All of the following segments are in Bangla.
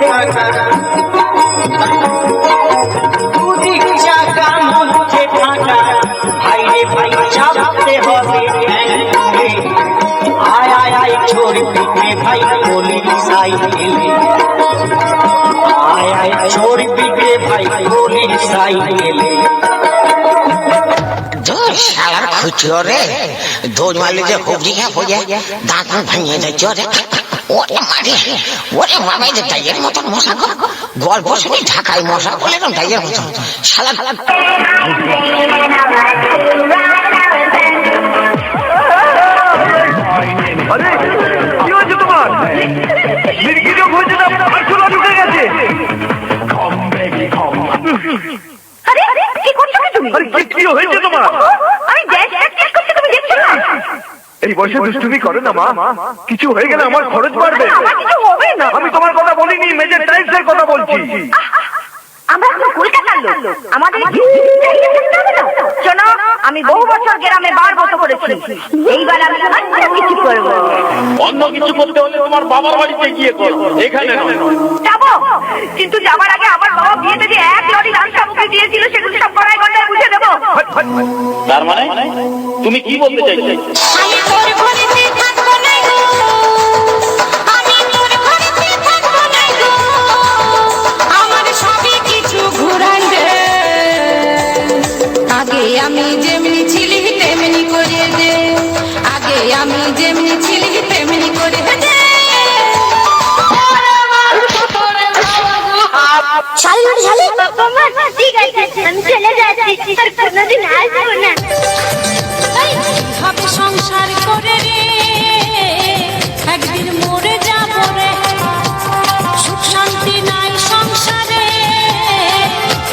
থাকা দুদিক চাকা মধ্যে থাকা ভাই রে ভাই চাপতে হবে আয় আয় আয় ছোড় পিঠে ভাই বলি সাইকেলে আয় আয় ছোড় পিঠে ভাই বলি সাইকেলে শালার খুঁজো রে দৌড় মারলে যে হুবড়ি খা পড়ে দাঁত ভাঙিয়ে যাচ্ছ রে ওরে মারে ওরে মামাই যে টাইয়ের মতন মশা গো গল্প শুনি ঢাকায় মশা বলে না টাইয়ের মতন শালা আরে কি হয়েছে তোমার মির্গিরও হয়েছে না আরশোলা ঢুকে গেছে আরে কি করছো তুমি? আরে কি হয়েছে তোমার? আমি গ্যাস চেক করতে তুমি দেখছো না? এই বয়সে দুষ্টুমি করে না মা কিছু হয়ে গেলে আমার খরচ বাড়বে আমার কিছু হবে না আমি তোমার কথা বলিনি মেজর টাইলসের কথা বলছি আমরা এখন কলকাতার লোক আমাদের শোনো আমি বহু বছর গ্রামে বার মতো করেছি এইবার আমি অন্য কিছু করবো অন্য কিছু করতে হলে তোমার বাবার বাড়িতে গিয়ে করো এখানে যাবো কিন্তু যাবার আগে আমার বাবা বিয়েতে যে এক লরি রান সামগ্রী দিয়েছিল সেগুলো সব গড়ায় গড়ায় বুঝে দেবো তার মানে তুমি কি বলতে চাইছো আমি তোর ঘরেতে থাকবো না গো আমি তোর ঘরেতে থাকবো না গো আমার সবই কিছু ঘুরাই দে আগে আমি যেমনি ছিলি তেমনি করে দে আগে আমি যেমনি ছিলি তেমনি করে দে ঠিক আছে আমি চলে যাচ্ছি আর কোনোদিন আসবো না ভাবে সংসার করে রে একদিন মরে যাব রে সুখ শান্তি নাই সংসারে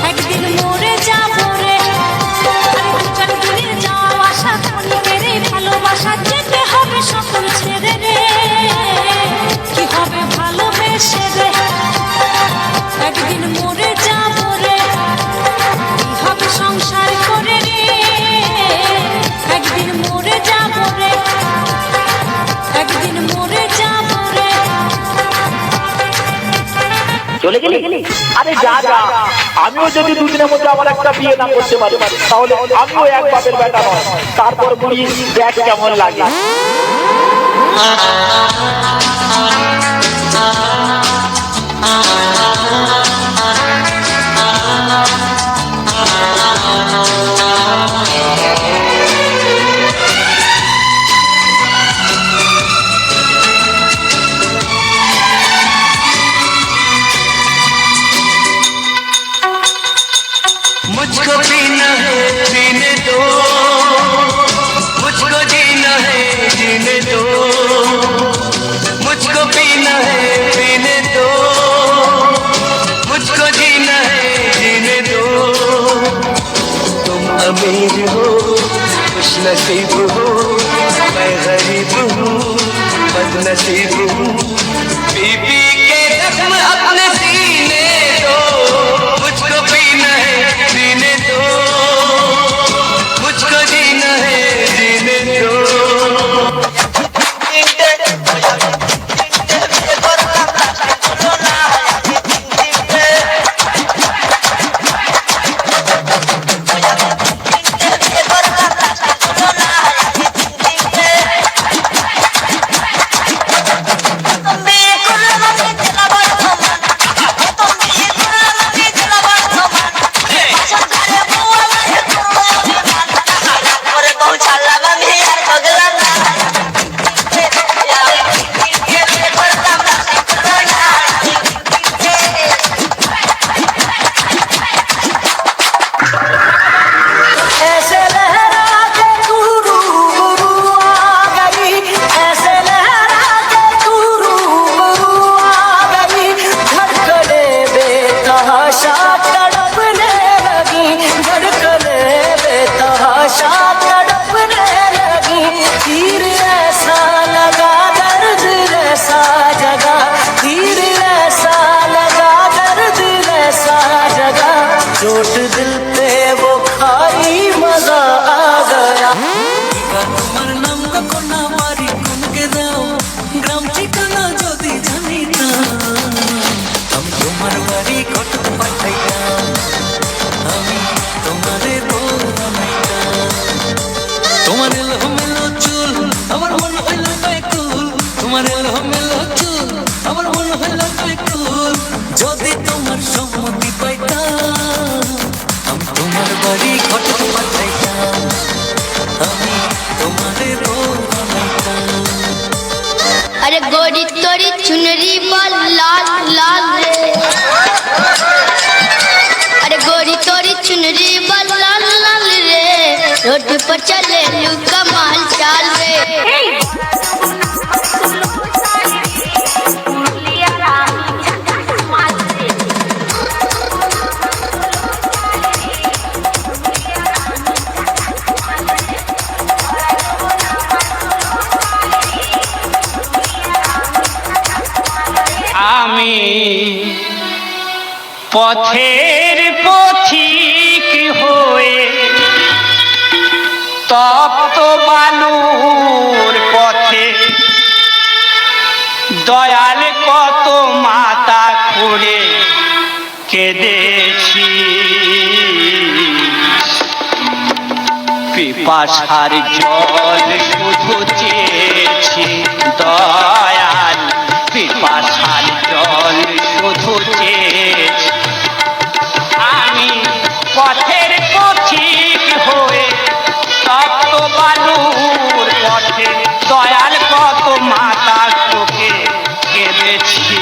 একদিন মরে যাব রে দুজন দিনের যাওয়া আশা ক্ষণিকেরে ভালোবাসা যেতে হবে সকল ছেড়ে রে কি হবে ভালোবেসে রে একদিন মরে যাব রে কি হবে সংসার করে রে একদিন মরে যাব রে একদিন মরে যাব রে চলে গেলি আরে যা যা আমিও যদি দুদিনের মধ্যে আমার একটা বিয়ে না করতে পারি তাহলে আমিও এক বাপের বেটা নয় তারপর বলি দেখ কেমন লাগে मुझको जीना है जीने दो मुझको जीना है जीने दो मुझको पीना है पीने दो मुझको जीना है जीने दो तुम अमीर हो खुश नसीब हो मैं गरीब हूँ बदनसीब हूँ पी पी के जख्म अपने सीने दो मुझको पीना है जीने दो मुझको जीना है जीने दो এলোমেলো চুল, আমার মন হলো বেকুল। যদি তোমার সম্মতি পাইতাম, আমি তোমার বাড়ি ঘটক পাঠাইতাম, আমি তোমারে বউ বানাইতাম। अरे गोरी तोरी चुनरी पर लाल लाल रे, अरे गोरी तोरी चुनरी पर लाल लाल रे, रोड पर चले लू कमाल चाल रे। আমি পথের পথিক হয়ে তপ্ত বালুর পথে দয়াল কত মাতা খুঁড়ে কেঁদেছি, পিপাসার জল শুধু চেয়েছি দয়াল, পিপাসার জল শুধু চেয়েছি। আমি পথের পথিক হয়ে তপ্ত বালুর পথে দয়াল কত মাতা চোখে কেঁদেছি,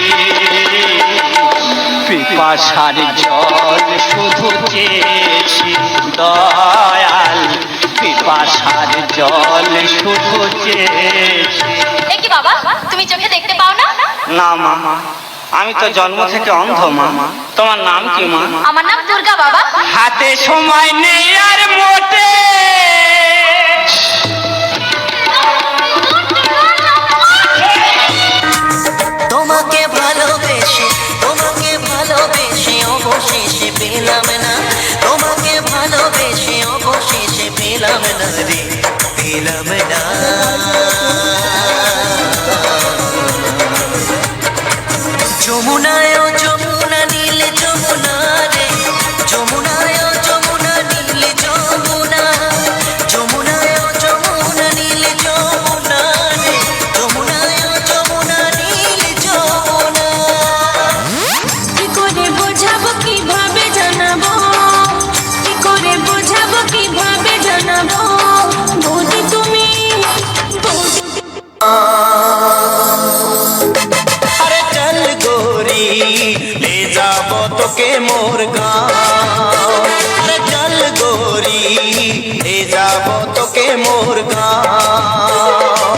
পিপাসার জল শুধু চেয়েছি দয়াল, পিপাসার জল শুধু চেয়েছি। এ কি বাবা, তুমি চোখে দেখতে পাও না? না মা, আমি তো জন্ম থেকে অন্ধ মা। তোমার নাম কি মা? আমার নাম দুর্গা বাবা। হাতে সময় নেই আর মোটে, তোমাকে ভালোবেসে, তোমাকে ভালোবেসে অবশেষে পেলাম না, তোমাকে ভালোবেসে অবশেষে পেলাম না রে, পেলাম না। যমুনায় ও যমুনা নীলে যমুনা রে, যমুনায় ও যমুনা নীলে যমুনা, যমুনায় ও যমুনা নীলে যমুনা রে, যমুনায় ও যমুনা নীলে যমুনা। কি করে বোঝাবো কিভাবে জানাবো, কি করে বোঝাবো কিভাবে জানাবো, বৌদি তুমি বৌদি। अरे चल गोरी ले जाबो तोके मोर गाँव, अरे चल गोरी ले जाबो तोके मोर गाँव,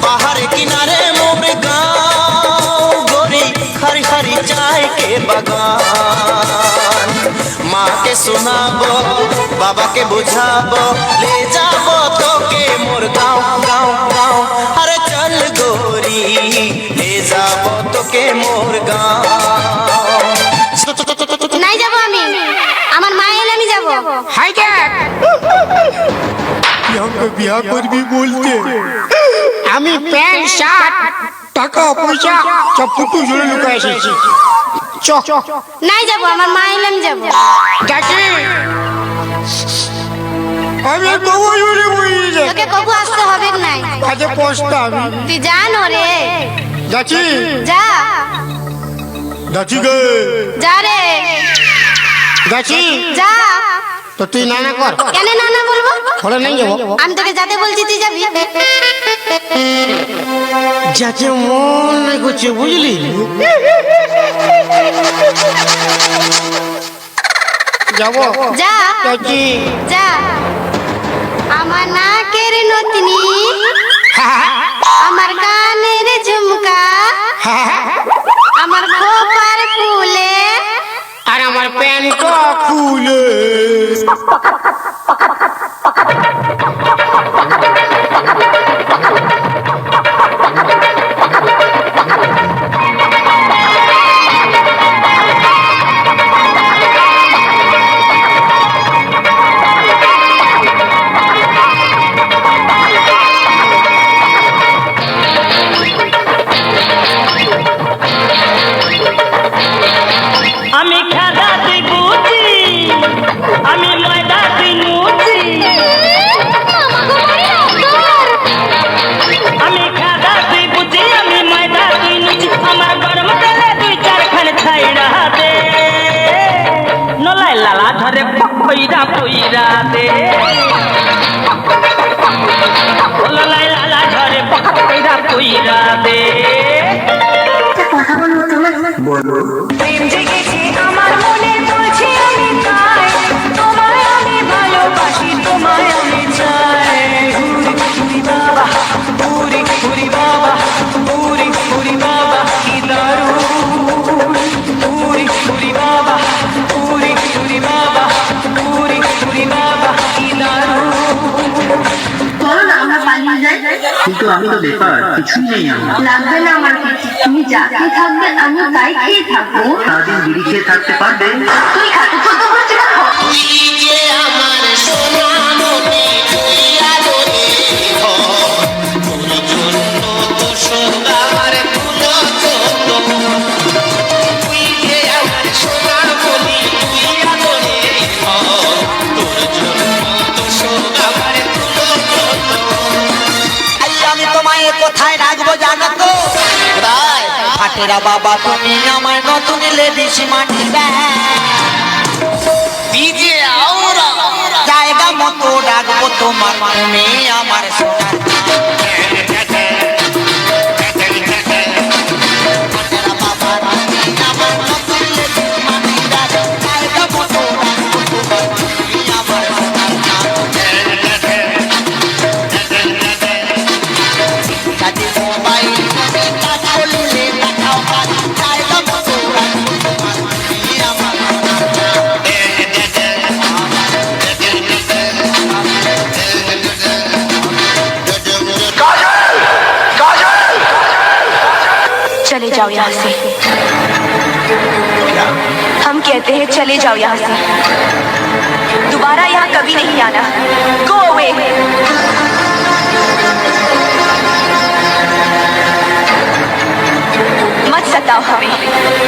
बाहर किनारे मोर गाँव गोरी, हरी हरी चाय के बगान। माँ के सुनाबो, बाबा के बुझाबो, ले जाबो तोके मोर गाँव गाँव गाँव। अरे चल गोरी ले जाबो तोके मोर गाँव। নাই যাবো আমি, আমার মা এলে আমি যাবো। হাই বিয়া করবি বলতে আমি প্যান্ট শার্ট টাকা পয়সা সব ফুটু জুড়ে লুকায় এসেছি। নাই যাবো, আমার মা এলে আমি যাবো। যাচ্ছি আমি কবু জুড়ে বই যে তোকে কবু আসতে হবে নাই, কাজে পোস্ট আমি তুই জানো রে। যাচ্ছি যা যাচ্ছি গে যা রে, যাচ্ছি যা। তো তুই না না কর, কেন না না বলবো? বলে নাই যাবো আমি তোকে যাতে বলছি তুই যাবি। যাকে মন নাই করছে বুঝলি। যাবো যা যাচ্ছি যা। আমার নাকের নতনি, আমার কানের ঝুমকা, আমার খোপার ফুলে, আর আমার প্যান্টটা খুলে আমি খেলা তুই বুঝি, আমি ময়দা দে ওলা লাই লালা ঝরে পকড়া কইরা দে প্রেম জেগেছে আমার মনে বলছি আমি তাই তোমায় আমি ভালোবাসি তোমায় আমি চাই হুরি বাবা হুরি হুরি বাবা হুরি হুরি বাবা কি দারুণ হুরি হুরি বাবা হুরি হুরি বাবা হুরি হুরি বাবা কি দারুণ চলো না আমরা পালিয়ে যাই। কিন্তু আমি তো বেকার, কিছুই নেই আমার। লাগবে না আমার কিছু, তুমি যা খেয়ে থাকবে আমি তাই খেয়ে থাকবো। সারাদিন বিড়ি খেয়ে থাকতে পারবে? তুই খাতে চোদ্দ বলছি না আমার সোনা মনে তুই আদরে তোর জন্য তো সোনা আমার তুলো চন্দ তুই যে আমার সোনা মনে তুই আদরে তোর জন্য তো সোনা আমার তুলো চন্দ আমি তোমায় কোথায় রাখবো জানো তো ফাটেরা বাবা তুমি আমার নতুন লেডিস মাটি দিজে আওরা জায়গা মতো রাখবো তোমার তুমি আমার সোনা चले जाओ यहाँ से हम कहते हैं चले जाओ यहाँ से दोबारा यहाँ कभी नहीं आना गो